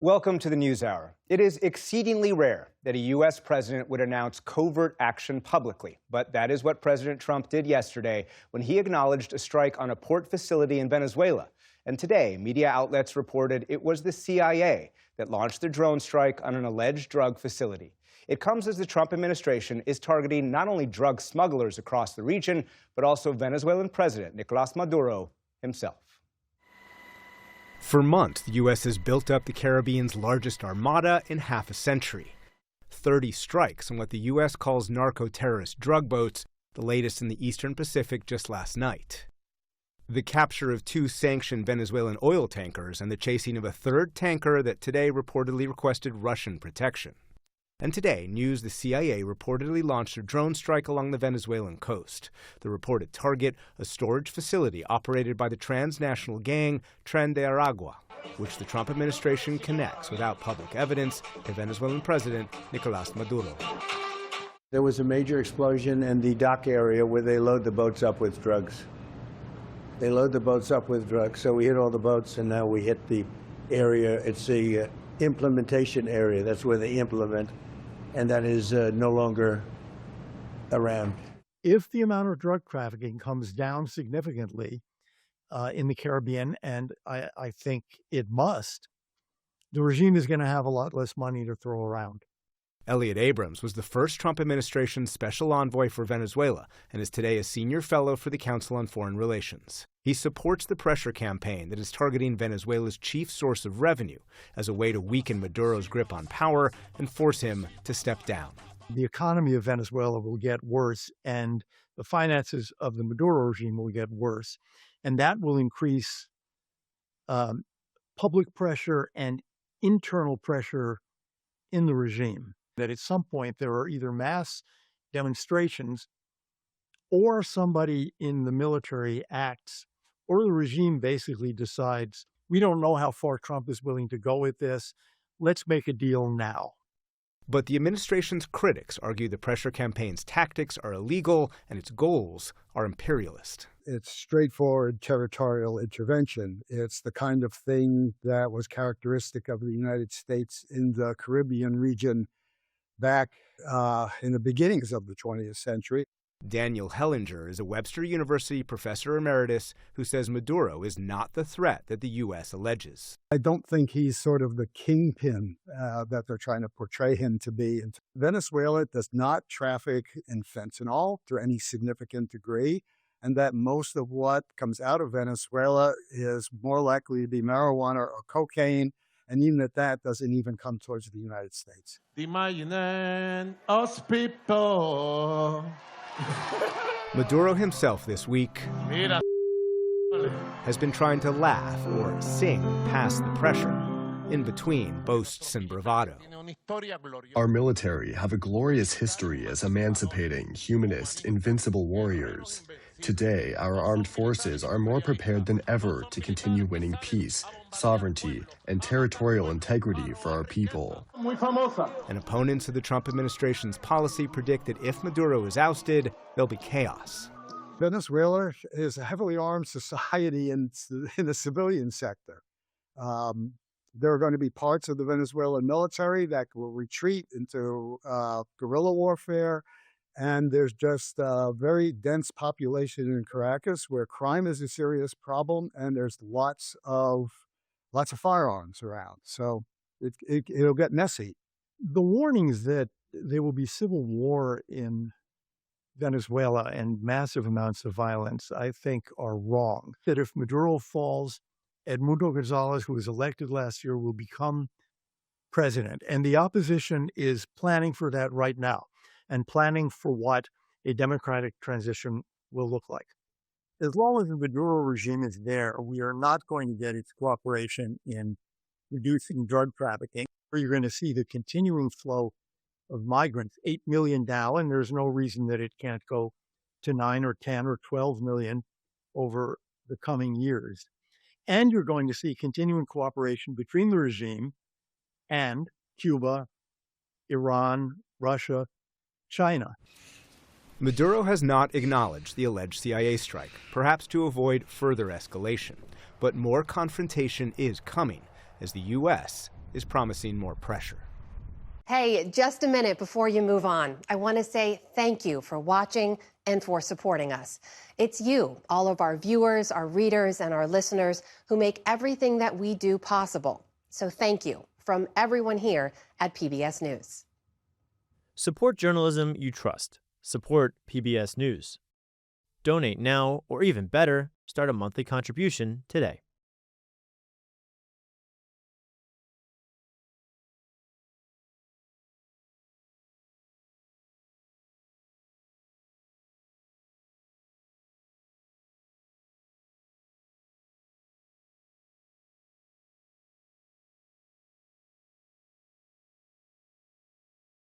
Welcome to the NewsHour. It is exceedingly rare that a U.S. president would announce covert action publicly, but that is what President Trump did yesterday when he acknowledged a strike on a port facility in Venezuela. And today, media outlets reported it was the CIA that launched the drone strike on an alleged drug facility. It comes as the Trump administration is targeting not only drug smugglers across the region, but also Venezuelan President Nicolas Maduro himself. For months, the U.S. has built up the Caribbean's largest armada in half a century. 30 strikes on what the U.S. calls narco-terrorist drug boats, the latest in the Eastern Pacific just last night. The capture of 2 sanctioned Venezuelan oil tankers and the chasing of a third tanker that today reportedly requested Russian protection. And today, news the CIA reportedly launched a drone strike along the Venezuelan coast. The reported target, a storage facility operated by the transnational gang Tren de Aragua, which the Trump administration connects without public evidence to Venezuelan President Nicolas Maduro. There was a major explosion in the dock area where they load the boats up with drugs. They load the boats up with drugs, so we hit all the boats, and now we hit the area. It's the implementation area. That's where they implement. And that is no longer around. If the amount of drug trafficking comes down significantly in the Caribbean, and I think it must, the regime is going to have a lot less money to throw around. Elliot Abrams was the first Trump administration's special envoy for Venezuela and is today a senior fellow for the Council on Foreign Relations. He supports the pressure campaign that is targeting Venezuela's chief source of revenue as a way to weaken Maduro's grip on power and force him to step down. The economy of Venezuela will get worse, and the finances of the Maduro regime will get worse, and that will increase public pressure and internal pressure in the regime. That at some point there are either mass demonstrations or somebody in the military acts, or the regime basically decides, we don't know how far Trump is willing to go with this. Let's make a deal now. But the administration's critics argue the pressure campaign's tactics are illegal and its goals are imperialist. It's straightforward territorial intervention. It's the kind of thing that was characteristic of the United States in the Caribbean region back in the beginnings of the 20th century. Daniel Hellinger is a Webster University professor emeritus who says Maduro is not the threat that the U.S. alleges. I don't think he's sort of the kingpin that they're trying to portray him to be. Venezuela does not traffic in fentanyl to any significant degree, and that most of what comes out of Venezuela is more likely to be marijuana or cocaine, and even that doesn't even come towards the United States. Imagine us people. Maduro himself this week has been trying to laugh or sing past the pressure, in between boasts and bravado. Our military have a glorious history as emancipating, humanist, invincible warriors. Today, our armed forces are more prepared than ever to continue winning peace, sovereignty, and territorial integrity for our people. And opponents of the Trump administration's policy predict that if Maduro is ousted, there'll be chaos. Venezuela is a heavily armed society in the civilian sector. There are going to be parts of the Venezuelan military that will retreat into guerrilla warfare. And there's just a very dense population in Caracas where crime is a serious problem, and there's lots of firearms around. So it'll get messy. The warnings that there will be civil war in Venezuela and massive amounts of violence, I think, are wrong. That if Maduro falls, Edmundo Gonzalez, who was elected last year, will become president. And the opposition is planning for that right now, and planning for what a democratic transition will look like. As long as the Maduro regime is there, we are not going to get its cooperation in reducing drug trafficking. You're going to see the continuing flow of migrants, 8 million now, and there's no reason that it can't go to 9 or 10 or 12 million over the coming years. And you're going to see continuing cooperation between the regime and Cuba, Iran, Russia, China. Maduro has not acknowledged the alleged CIA strike, perhaps to avoid further escalation. But more confrontation is coming as the U.S. is promising more pressure. Hey, just a minute before you move on. I want to say thank you for watching and for supporting us. It's you, all of our viewers, our readers, and our listeners who make everything that we do possible. So thank you from everyone here at PBS News. Support journalism you trust. Support PBS News. Donate now, or even better, start a monthly contribution today.